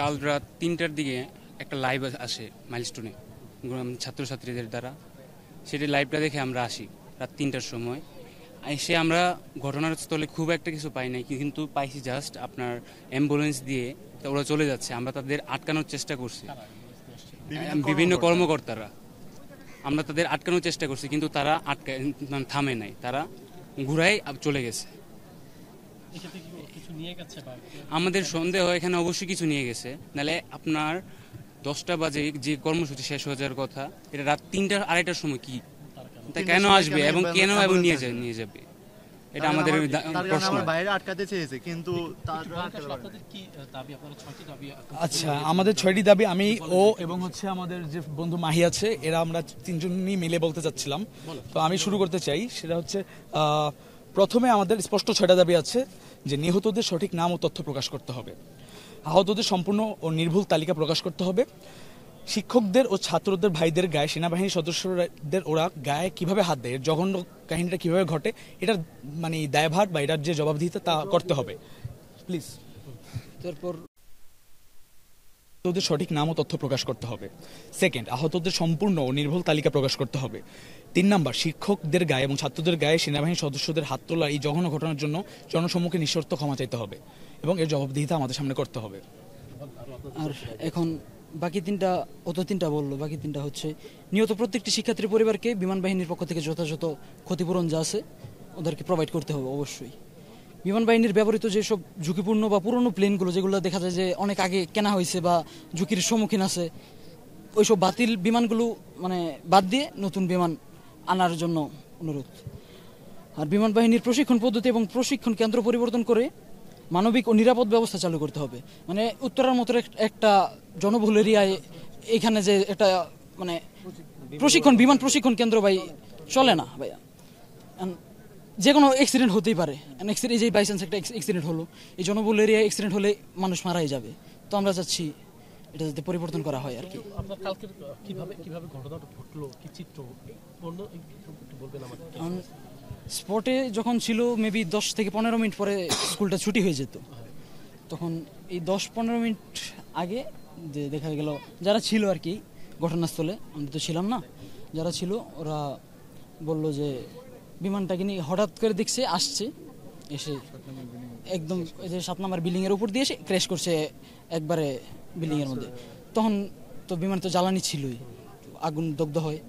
কাল রাত ৩টার দিকে একটা লাইভ আসে মাইলস্টোনে ছাত্রছাত্রীদের দ্বারা। সেটি লাইভটা দেখে আমরা আসি রাত ৩টার সময়। এসে আমরা ঘটনার স্থলে খুব একটা কিছু পাই নাই, কিন্তু পাইছি জাস্ট আপনার অ্যাম্বুলেন্স দিয়ে ওরা চলে যাচ্ছে। আমরা তাদের আটকানোর চেষ্টা করছি, বিভিন্ন কর্মকর্তারা। আমরা তাদের আটকানোর চেষ্টা করছি, কিন্তু তারা থামে নাই, তারা ঘুরাই চলে গেছে। আমাদের সন্দেহ এখানে অবশ্যই কিছু নিয়ে গেছে, নাহলে আপনার 10টা বাজে যে কর্মসূচি শেষ হয়ে যাওয়ার কথা, এটা রাত 3টা 2:30টার সময় কি কেন আসবে এবং কেন এবং নিয়ে যাবে, এটা আমাদের প্রশ্ন। বাইরে আটকাতে চেয়েছে, কিন্তু আচ্ছা, আমাদের 6টি দাবি আমি ও এবং হচ্ছে আমাদের যে বন্ধু মাহি আছে, এরা আমরা 3জনই মিলে বলতে চাচ্ছিলাম। তো আমি শুরু করতে চাই। সেটা হচ্ছে প্রথমে আমাদের স্পষ্ট 6টা দাবি আছে, যে নিহতদের সঠিক নাম ও তথ্য প্রকাশ করতে হবে, আহতদের সম্পূর্ণ ও নির্ভুল তালিকা প্রকাশ করতে হবে, শিক্ষকদের ও ছাত্রদের ভাইদের গায়ে সেনাবাহিনীর সদস্যদের ওরা গায়ে কিভাবে হাত দেয়, জঘন্য কাহিনীটা কিভাবে ঘটে, এটার মানে দায়ভার বা এটার যে জবাবদিহিতা তা করতে হবে প্লিজ। তারপর আহতদের সঠিক নাম ও তথ্য প্রকাশ করতে হবে। সেকেন্ড, আহতদের সম্পূর্ণ ও নির্ভুল তালিকা প্রকাশ করতে হবে। 3 নাম্বার, শিক্ষকদের গায়ে এবং ছাত্রদের গায়ে সেনাবাহিনীর সদস্যদের হাত তোলা এই জঘন্য ঘটনার জন্য জনসম্মুখে নিঃশর্ত ক্ষমা চাইতে হবে এবং এর জবাবদিহিতা আমাদের সামনে করতে হবে। আর এখন বাকি 3টা বললো, বাকি 3টা হচ্ছে নিহত প্রত্যেকটি শিক্ষার্থীর পরিবারকে বিমান বাহিনীর পক্ষ থেকে যথাযথ ক্ষতিপূরণ যা আছে ওদেরকে প্রোভাইড করতে হবে অবশ্যই। বিমান বাহিনীর ব্যবহৃত যেসব ঝুঁকিপূর্ণ বা পুরনো প্লেনগুলো, যেগুলো দেখা যায় যে অনেক আগে কেনা হয়েছে বা ঝুঁকির সম্মুখীন আছে, ওইসব বাতিল বিমানগুলো মানে বাদ দিয়ে নতুন বিমান আনার জন্য অনুরোধ। আর বিমান বাহিনীর প্রশিক্ষণ পদ্ধতি এবং প্রশিক্ষণ কেন্দ্র পরিবর্তন করে মানবিক ও নিরাপদ ব্যবস্থা চালু করতে হবে। মানে উত্তরার মতো একটা জনবহুল এরিয়ায় এখানে যে একটা মানে বিমান প্রশিক্ষণ কেন্দ্র ভাই চলে না ভাইয়া। যে কোনো অ্যাক্সিডেন্ট হতেই পারে, এই যে বাই চান্স একটা অ্যাক্সিডেন্ট হলো, এই জনবহুল এরিয়ায় অ্যাক্সিডেন্ট হলে মানুষ মারাই যাবে। তো আমরা চাচ্ছি এটা যাতে পরিবর্তন করা হয় আর কি। কিভাবে ঘটনাটা ঘটলো, কি চিত্র বলবেন আমাকে? স্পটে যখন ছিল মেবি 10 থেকে 15 মিনিট পরে স্কুলটা ছুটি হয়ে যেত, তখন এই 10-15 মিনিট আগে যে দেখা গেল যারা ছিল আর কি ঘটনাস্থলে, আমি তো ছিলাম না, যারা ছিল ওরা বলল যে বিমানটাকে নিয়ে হঠাৎ করে দেখছে আসছে, এসে একদম যে 7 নম্বর বিল্ডিংয়ের উপর দিয়ে এসে ক্র্যাশ করছে একবারে বিল্ডিংয়ের মধ্যে। তখন তো বিমান তো জ্বালানি ছিলই, আগুন দগ্ধ হয়।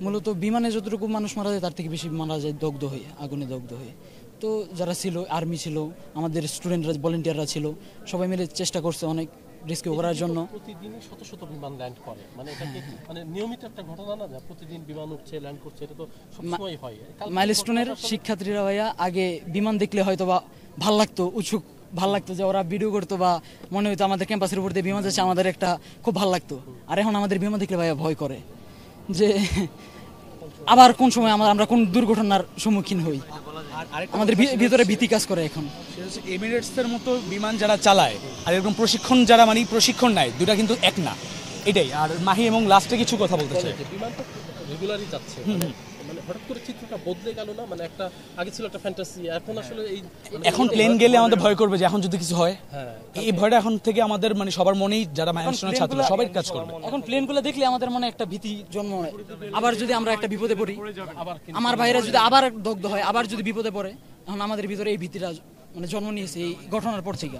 মূলত বিমানে যতটুকু মানুষ মারা যায় তার থেকে বেশি মারা যায় দগ্ধ হয়ে, আগুনে দগ্ধ হয়ে। তো যারা ছিল, আর্মি ছিল, আমাদের স্টুডেন্টরা, ভলেন্টিয়াররা ছিল, সবাই মিলে চেষ্টা করছে অনেক রেস্কিউ করার জন্য। প্রতিদিন শত শত বিমান ল্যান্ড করে, মানে এটা কি মানে নিয়মিত একটা ঘটনা না, প্রতিদিন বিমান উঠছে ল্যান্ড করছে, এটা তো সবসময় হয়। মাইলস্টোনের শিক্ষার্থীরা ভাইয়া আগে বিমান দেখলে হয়তো বা ভাল লাগতো, উৎসুক ভাল লাগতো, যে ওরা ভিডিও করতো বা মনে হইতো আমাদের ক্যাম্পাসের উপর দিয়ে বিমান যাচ্ছে, আমাদের একটা খুব ভাল লাগতো। আর এখন আমাদের বিমান দেখলে ভাইয়া ভয় করে যে আবার কোন সময় আমরা কোন দুর্ঘটনার সম্মুখীন হই, আমাদের ভিতরে ভীতি কাজ করে। এখন এমিরেটসের মতো বিমান যারা চালায় আর এরকম প্রশিক্ষণ যারা মানে প্রশিক্ষণ নেয়, দুটা কিন্তু এক না, এটাই। আর মাহি এবং লাস্টে কিছু কথা বলতে চাই। বিমান তো রেগুলারই যাচ্ছে, মানে হঠাৎ করে চিত্রটা বদলে গেল না, মানে একটা আগে ছিল একটা ফ্যান্টাসি, এখন আসলে এই এখন প্লেন গেলে আমাদের ভয় করবে যে এখন যদি কিছু হয়, এই ভয়টা এখন থেকে আমাদের মানে সবার মনেই, যারা মাইলস্টোনের ছাত্র সবাই কাজ করবে। এখন প্লেনগুলো দেখলে আমাদের মনে একটা ভীতি জন্ম হয়, আবার যদি আমরা একটা বিপদে পড়ি, আমার ভাইরা যদি আবার দগ্ধ হয়, আবার যদি বিপদে পড়ে, এখন আমাদের ভিতরে এই ভীতিটা মানে জন্ম নিয়েছে এই ঘটনার পর থেকে।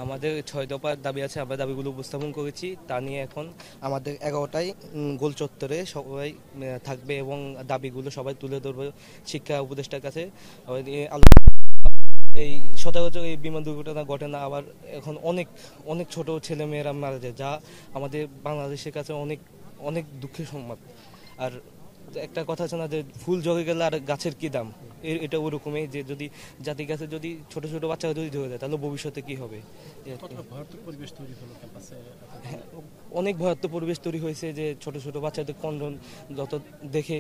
আমাদের 6 দফার দাবি আছে, আমরা দাবিগুলো উপস্থাপন করেছি। তা নিয়ে এখন আমাদের 11টায় গোল চত্বরে সবাই থাকবে এবং দাবিগুলো সবাই তুলে ধরবে শিক্ষা উপদেষ্টার কাছে। এই সচরাচর এই বিমান দুর্ঘটনা ঘটে না, আবার এখন অনেক অনেক ছোট ছেলে মেয়েরা মারা যায়, যা আমাদের বাংলাদেশের কাছে অনেক অনেক দুঃখের সংবাদ। আর একটা কথা আছে না যে ফুল জগে গেলে আর গাছের কি দাম, এটা ওরকমই, যে যদি জাতি গাছে যদি ছোট ছোট বাচ্চারা যদি জগে যায় তাহলে ভবিষ্যতে কি হবে। অনেক ভয়াত্মক পরিবেশ তৈরি হয়েছে, যে ছোট ছোট বাচ্চাদের কন্ডন যত দেখে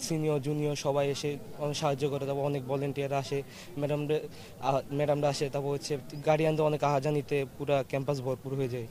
সিনিয়র জুনিয়র সবাই এসে অনেক সাহায্য করে, তারপর অনেক ভলেন্টিয়ার আসে, ম্যাডামরা আসে, তারপর হচ্ছে গার্ডিয়ানদের অনেক আহাজানিতে পুরো ক্যাম্পাস ভরপুর হয়ে যায়।